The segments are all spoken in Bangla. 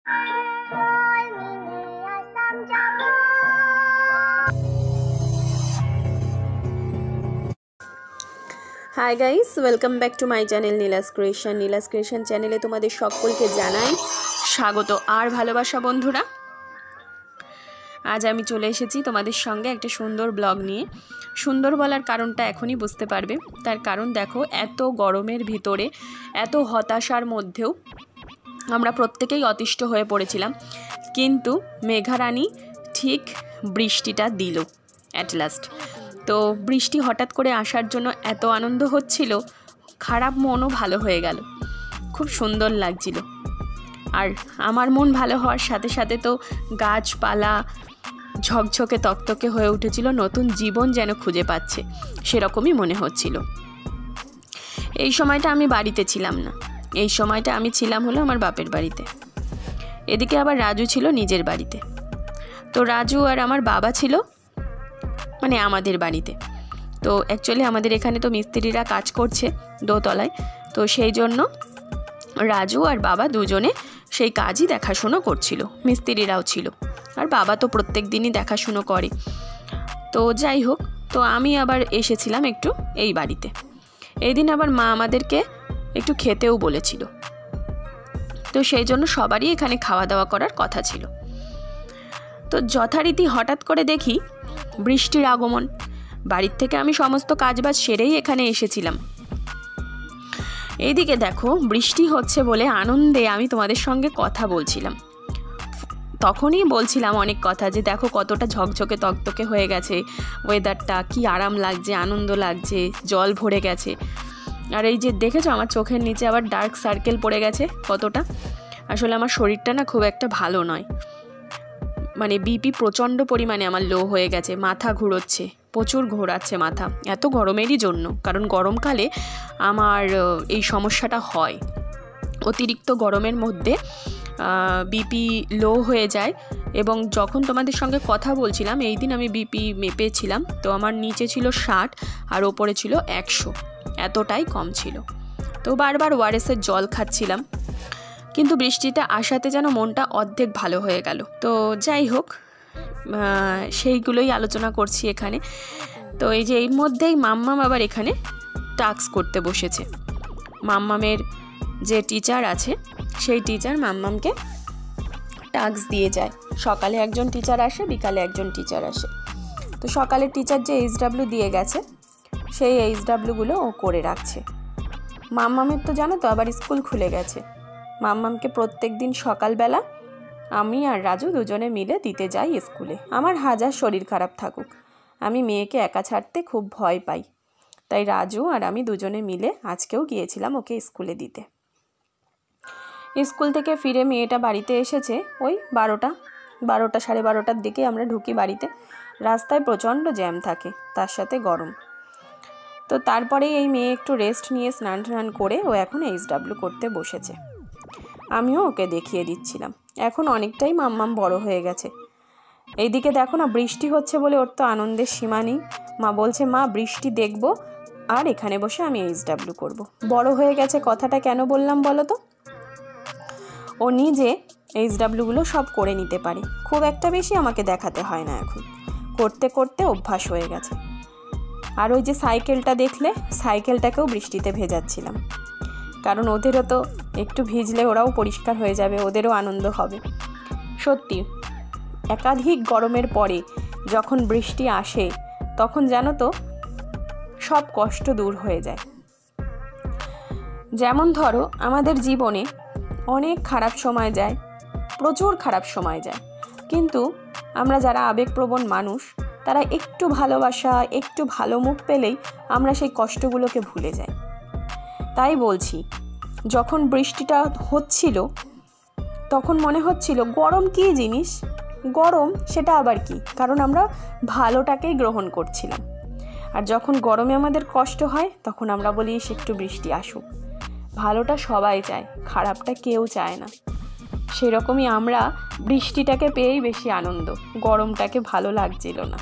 Hi guys, welcome back to my channel Neela's creation চ্যানেলে তোমাদের সকলকে জানাই স্বাগত আর ভালোবাসা। বন্ধুরা, আজ আমি চলে এসেছি তোমাদের সঙ্গে একটা সুন্দর ব্লগ নিয়ে। সুন্দর বলার কারণটা এখনই বুঝতে পারবে। তার কারণ দেখো, এত গরমের ভিতরে, এত হতাশার মধ্যেও আমরা প্রত্যেকেই অতিষ্ঠ হয়ে পড়েছিলাম, কিন্তু মেঘারানী ঠিক বৃষ্টিটা দিল অ্যাট লাস্ট। তো বৃষ্টি হঠাৎ করে আসার জন্য এত আনন্দ হচ্ছিল, খারাপ মনও ভালো হয়ে গেল, খুব সুন্দর লাগছিল। আর আমার মন ভালো হওয়ার সাথে সাথে তো গাছপালা ঝকঝকে তকতকে হয়ে উঠেছিল, নতুন জীবন যেন খুঁজে পাচ্ছে সেরকমই মনে হচ্ছিল। এই সময়টা আমি বাড়িতে ছিলাম না, এই সময়টা আমি ছিলাম হলো আমার বাপের বাড়িতে। এদিকে আবার রাজু ছিল নিজের বাড়িতে। তো রাজু আর আমার বাবা ছিল মানে আমাদের বাড়িতে। তো অ্যাকচুয়ালি আমাদের এখানে তো মিস্ত্রিরা কাজ করছে দোতলায়, তো সেই জন্য রাজু আর বাবা দুজনে সেই কাজই দেখাশুনো করছিল, মিস্ত্রিরাও ছিল, আর বাবা তো প্রত্যেক দিনই দেখাশুনো করে। তো যাই হোক, তো আমি আবার এসেছিলাম একটু এই বাড়িতে। এই দিন আবার মা আমাদেরকে একটু খেতেও বলেছিল, তো সেই জন্য সবারই এখানে খাওয়া দাওয়া করার কথা ছিল। তো যথারীতি হঠাৎ করে দেখি বৃষ্টির আগমন। বাড়ির থেকে আমি সমস্ত কাজবাজ সেরেই এখানে এসেছিলাম। এইদিকে দেখো, বৃষ্টি হচ্ছে বলে আনন্দে আমি তোমাদের সঙ্গে কথা বলছিলাম। তখনই বলছিলাম অনেক কথা, যে দেখো কতটা ঝকঝকে তকতকে হয়ে গেছে ওয়েদারটা, কি আরাম লাগছে, আনন্দ লাগছে, জল ভরে গেছে। আর এই যে দেখেছো আমার চোখের নিচে আবার ডার্ক সার্কেল পড়ে গেছে কতটা। আসলে আমার শরীরটা না খুব একটা ভালো নয়, মানে বিপি প্রচণ্ড পরিমাণে আমার লো হয়ে গেছে, মাথা ঘুরোচ্ছে, প্রচুর ঘোরাচ্ছে মাথা, এত গরমেরই জন্য। কারণ গরমকালে আমার এই সমস্যাটা হয়, অতিরিক্ত গরমের মধ্যে বিপি লো হয়ে যায়। এবং যখন তোমাদের সঙ্গে কথা বলছিলাম এই দিন আমি বিপি মেপেছিলাম, তো আমার নিচে ছিল 60 আর ওপরে ছিল 100, এতটাই কম ছিল। তো বারবার ওআরএসের জল খাচ্ছিলাম, কিন্তু বৃষ্টিটা আসাতে যেন মনটা অর্ধেক ভালো হয়ে গেল। তো যাই হোক, সেইগুলোই আলোচনা করছি এখানে। তো এই যে এর মধ্যেই মাম্মাম আবার এখানে টাস্ক করতে বসেছে। মাম্মামের যে টিচার আছে সেই টিচার মাম্মামকে টাস্ক দিয়ে যায়। সকালে একজন টিচার আসে, বিকালে একজন টিচার আসে। তো সকালের টিচার যে এইচডাব্লিউ দিয়ে গেছে সেই এইচডাব্লিউগুলো ও করে রাখছে। মাম্মামের তো জানো তো আবার স্কুল খুলে গেছে। মাম্মামকে প্রত্যেক দিন সকালবেলা আমি আর রাজু দুজনে মিলে দিতে যাই স্কুলে। আমার হাজার শরীর খারাপ থাকুক, আমি মেয়েকে একা ছাড়তে খুব ভয় পাই, তাই রাজু আর আমি দুজনে মিলে আজকেও গিয়েছিলাম ওকে স্কুলে দিতে। স্কুল থেকে ফিরে মেয়েটা বাড়িতে এসেছে ওই 12টা 12:30 দিকে আমরা ঢুকি বাড়িতে। রাস্তায় প্রচণ্ড জ্যাম থাকে, তার সাথে গরম। তো তারপরে এই মেয়ে একটু রেস্ট নিয়ে স্নান টান করে ও এখন এইচডাব্লিউ করতে বসেছে। আমিও ওকে দেখিয়ে দিচ্ছিলাম। এখন অনেকটাই মাম্মাম বড় হয়ে গেছে। এইদিকে দেখো না, বৃষ্টি হচ্ছে বলে ওর তো আনন্দের সীমা নেই। মা বলছে, মা বৃষ্টি দেখবো আর এখানে বসে আমি এইচডাব্লিউ করব। বড় হয়ে গেছে কথাটা কেন বললাম বলো তো? ও নিজে এইচডাব্লিউগুলো সব করে নিতে পারে, খুব একটা বেশি আমাকে দেখাতে হয় না, এখন করতে করতে অভ্যাস হয়ে গেছে। আর ওই যে সাইকেলটা দেখলে, সাইকেলটাকেও বৃষ্টিতে ভেজাচ্ছিলাম, কারণ ওদেরও তো একটু ভিজলে ওরাও পরিষ্কার হয়ে যাবে, ওদেরও আনন্দ হবে। সত্যি একাধিক গরমের পরে যখন বৃষ্টি আসে তখন জানো তো সব কষ্ট দূর হয়ে যায়। যেমন ধরো আমাদের জীবনে অনেক খারাপ সময় যায়, প্রচুর খারাপ সময় যায়, কিন্তু আমরা যারা আবেগপ্রবণ মানুষ তারা একটু ভালোবাসা, একটু ভালো মুখ পেলেই আমরা সেই কষ্টগুলোকে ভুলে যাই। তাই বলছি, যখন বৃষ্টিটা হচ্ছিল তখন মনে হচ্ছিল গরম কী জিনিস, গরম সেটা আবার কি, কারণ আমরা ভালোটাকেই গ্রহণ করছিলাম। আর যখন গরমে আমাদের কষ্ট হয় তখন আমরা বলি একটু বৃষ্টি আসুক। ভালোটা সবাই চায়, খারাপটা কেউ চায় না। সেরকমই আমরা বৃষ্টিটাকে পেয়েই বেশি আনন্দ, গরমটাকে ভালো লাগছিল না।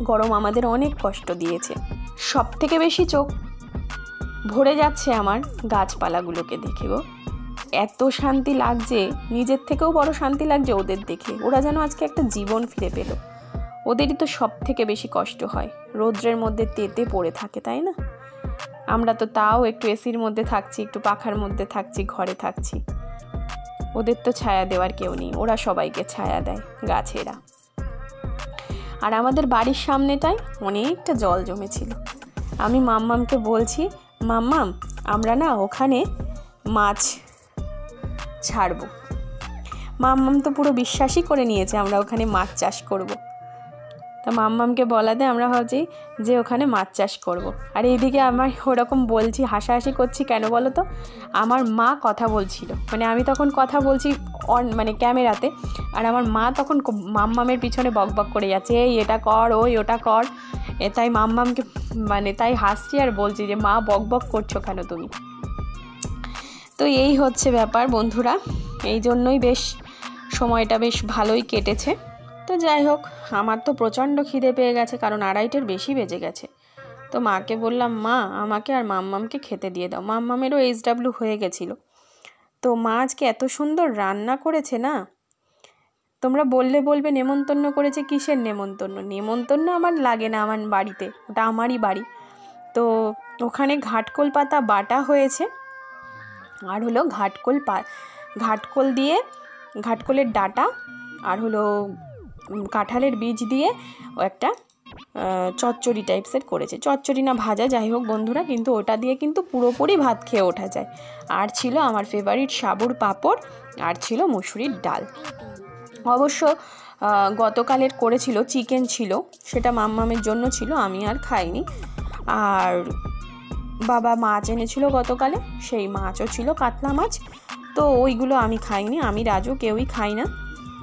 গরম আমাদের অনেক কষ্ট দিয়েছে। সব থেকে বেশি চোখ ভরে যাচ্ছে আমার গাছপালাগুলোকে দেখে গো। এত শান্তি লাগছে, নিজের থেকেও বড় শান্তি লাগছে ওদের দেখে। ওরা যেন আজকে একটা জীবন ফিরে পেল। ওদেরই তো সব থেকে বেশি কষ্ট হয়, রৌদ্রের মধ্যে তেতে পড়ে থাকে, তাই না? আমরা তো তাও একটু এসির মধ্যে থাকছি, একটু পাখার মধ্যে থাকছি, ঘরে থাকছি। ওদের তো ছায়া দেওয়ার কেউ নেই, ওরা সবাইকে ছায়া দেয়, গাছেরা। আর আমাদের বাড়ির সামনেটায় অনেকটা জল জমেছিল। আমি মাম্মামকে বলছি, মাম্মাম আমরা না ওখানে মাছ ছাড়বো। মাম্মাম তো পুরো বিশ্বাসই করে নিয়েছে আমরা ওখানে মাছ চাষ করব। তা মাম্মামকে বলাতে আমরা ভাবছি যে ওখানে মাছ চাষ করব। আর এইদিকে আমার ওরকম বলছি, হাসাহাসি করছি কেন বলো তো, আমার মা কথা বলছিল, মানে আমি তখন কথা বলছি মানে ক্যামেরাতে, আর আমার মা তখন মাম্মামের পিছনে বকবক করে যাচ্ছে, এই এটা কর, ওই ওটা কর। তাই মাম্মামকে মানে তাই হাসছি আর বলছি যে মা বকবক করছো কেন তুমি। তো এই হচ্ছে ব্যাপার বন্ধুরা, এই জন্যই বেশ সময়টা বেশ ভালোই কেটেছে। তো যাই হোক, আমার তো প্রচণ্ড খিদে পেয়ে গেছে, কারণ 2:30-এর বেশি বেজে গেছে। তো মাকে বললাম, মা আমাকে আর মাম্মামকে খেতে দিয়ে দাও। মাম্মামেরও SW হয়ে গেছিলো। তো মা আজকে এত সুন্দর রান্না করেছে না, তোমরা বলবে নেমন্তন্ন করেছে। কিসের নেমন্তন্ন? নেমন্তন্ন আমার লাগে না আমার বাড়িতে, ওটা আমারই বাড়ি। তো ওখানে ঘাটকোল পাতা বাটা হয়েছে, আর হলো ঘাটকোল দিয়ে, ঘাটকোলের ডাটা আর হলো কাঁঠালের বীজ দিয়ে ও একটা চচ্চড়ি টাইপসের করেছে। চচ্চড়ি না ভাজা, যাই হোক বন্ধুরা, কিন্তু ওটা দিয়ে কিন্তু পুরোপুরি ভাত খেয়ে ওঠা যায়। আর ছিল আমার ফেভারিট সাবুর পাঁপড়, আর ছিল মুসুরির ডাল। অবশ্য গতকালের করেছিল চিকেন ছিল, সেটা মাম্মামের জন্য ছিল, আমি আর খাইনি। আর বাবা মাছ এনেছিল গতকালে, সেই মাছও ছিল, কাতলা মাছ। তো ওইগুলো আমি খাইনি, আমি রাজু কেউই খাই না।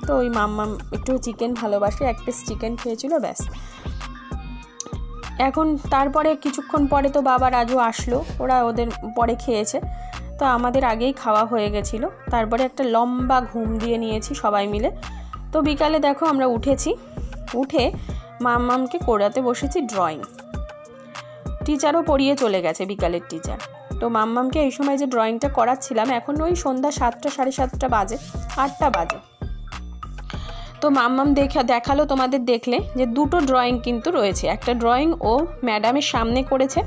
তো ওই মাম্মাম একটু চিকেন ভালোবাসে, 1 পিস চিকেন খেয়েছিল, ব্যাস। এখন তারপরে কিছুক্ষণ পরে তো বাবা রাজু আসলো, ওরা ওদের পরে খেয়েছে। তো আমাদের আগেই খাওয়া হয়ে গেছিলো। তারপরে একটা লম্বা ঘুম দিয়ে নিয়েছি সবাই মিলে। তো বিকালে দেখো আমরা উঠে মাম্মামকে করাতে বসেছি ড্রয়িং। টিচারও পড়িয়ে চলে গেছে, বিকালের টিচার। তো মাম্মামকে এই সময় যে ড্রয়িংটা করাচ্ছিলাম, এখন ওই সন্ধ্যা 7টা, 7:30 বাজে, 8টা বাজে। তো মাম্মাম দেখালো, তোমাদের দেখলে যে 2টো ড্রয়িং কিন্তু রয়েছে। একটা ড্রয়িং ও ম্যাডামের সামনে করেছে,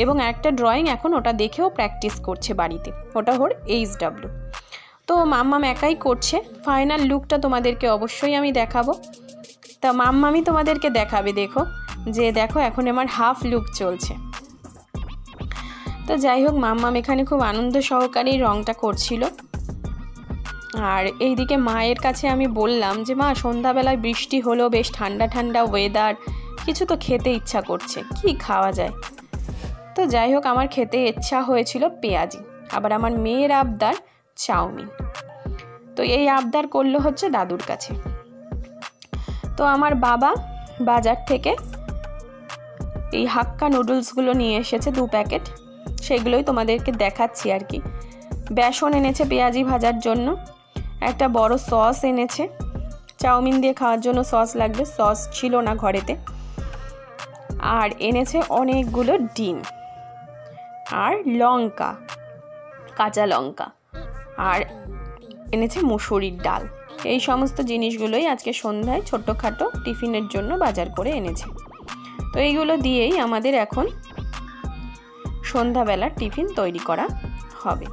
এবং একটা ড্রয়িং এখন ওটা দেখেও প্র্যাকটিস করছে বাড়িতে, ওটা ওর SW। তো মাম্মাম একাই করছে। ফাইনাল লুকটা তোমাদেরকে অবশ্যই আমি দেখাবো। তা মাম্মামই তোমাদেরকে দেখাবে, দেখো যে দেখো এখন আমার হাফ লুক চলছে। তো যাই হোক, মাম্মাম এখানে খুব আনন্দ সহকারেই রঙটা করছিল। আর এইদিকে মায়ের কাছে আমি বললাম যে মা, সন্ধ্যাবেলায় বৃষ্টি হলো, বেশ ঠান্ডা ঠান্ডা ওয়েদার, কিছু তো খেতে ইচ্ছা করছে, কি খাওয়া যায়? তো যাই হোক, আমার খেতে ইচ্ছা হয়েছিল পেঁয়াজি, আবার আমার মেয়ের আবদার চাউমিন। তো এই আবদার করলো হচ্ছে দাদুর কাছে। তো আমার বাবা বাজার থেকে এই হাক্কা নুডলসগুলো নিয়ে এসেছে 2 প্যাকেট, সেগুলোই তোমাদেরকে দেখাচ্ছি আর কি। বেসন এনেছে পেঁয়াজি ভাজার জন্য, একটা বড় সস এনেছে, চাউমিন দিয়ে খাওয়ার জন্য সস লাগবে, সস ছিল না ঘরেতে। আর এনেছে অনেকগুলো ডিম, আর লঙ্কা, কাঁচা লঙ্কা, আর এনেছে মুসুরির ডাল। এই সমস্ত জিনিসগুলোই আজকে সন্ধ্যায় ছোট্টখাটো টিফিনের জন্য বাজার করে এনেছে। তো এইগুলো দিয়েই আমাদের এখন সন্ধ্যাবেলার টিফিন তৈরি করা হবে।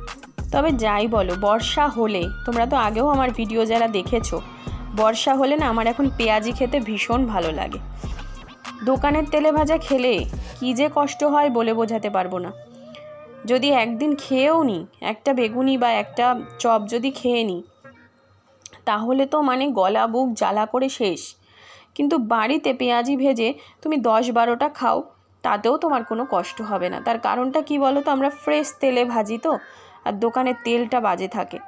তবে যাই বলো, বর্ষা হলে, তোমরা তো আগেও আমার ভিডিও যারা দেখেছো, বর্ষা হলে না আমার এখন পেঁয়াজি খেতে ভীষণ ভালো লাগে। দোকানের তেলে ভাজা খেলে কী যে কষ্ট হয় বলে বোঝাতে পারবো না। যদি একদিন খেয়েও নিই, একটা বেগুনি বা একটা চপ যদি খেয়ে নিই, তাহলে তো মানে গলা বুক জ্বালা করে শেষ। কিন্তু বাড়িতে পেঁয়াজি ভেজে তুমি 10-12টা খাও, তাতেও তোমার কোনো কষ্ট হবে না। তার কারণটা কি বলো তো, আমরা ফ্রেশ তেলে ভাজি তো, আর দোকানের তেলটা বাজে থাকে।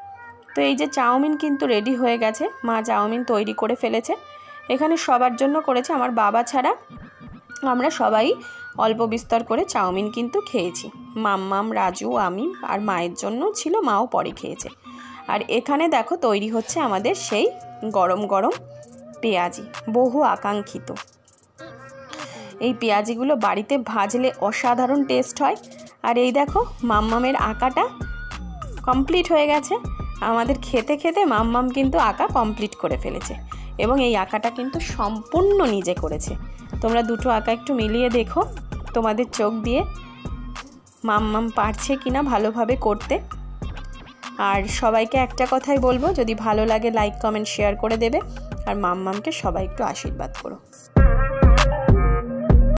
তো এই যে চাউমিন কিন্তু রেডি হয়ে গেছে, মা চাউমিন তৈরি করে ফেলেছে। এখানে সবার জন্য করেছে, আমার বাবা ছাড়া আমরা সবাই অল্প বিস্তর করে চাউমিন কিন্তু খেয়েছি। মাম্মাম, রাজু, আমি আর মায়ের জন্য ছিল, মাও পরে খেয়েছে। আর এখানে দেখো তৈরি হচ্ছে আমাদের সেই গরম গরম পেঁয়াজি, বহু আকাঙ্ক্ষিত। এই পেঁয়াজিগুলো বাড়িতে ভাজলে অসাধারণ টেস্ট হয়। আর এই দেখো মাম্মামের আঁকাটা কমপ্লিট হয়ে গেছে। আমাদের খেতে খেতে মাম্মাম কিন্তু আঁকা কমপ্লিট করে ফেলেছে এবং এই আঁকাটা কিন্তু সম্পূর্ণ নিজে করেছে। তোমরা দুটো আঁকা একটু মিলিয়ে দেখো তোমাদের চোখ দিয়ে মাম্মাম পারছে কিনা ভালোভাবে করতে। আর সবাইকে একটা কথাই বলবো, যদি ভালো লাগে লাইক কমেন্ট শেয়ার করে দেবে, আর মাম্মামকে সবাই একটু আশীর্বাদ করো।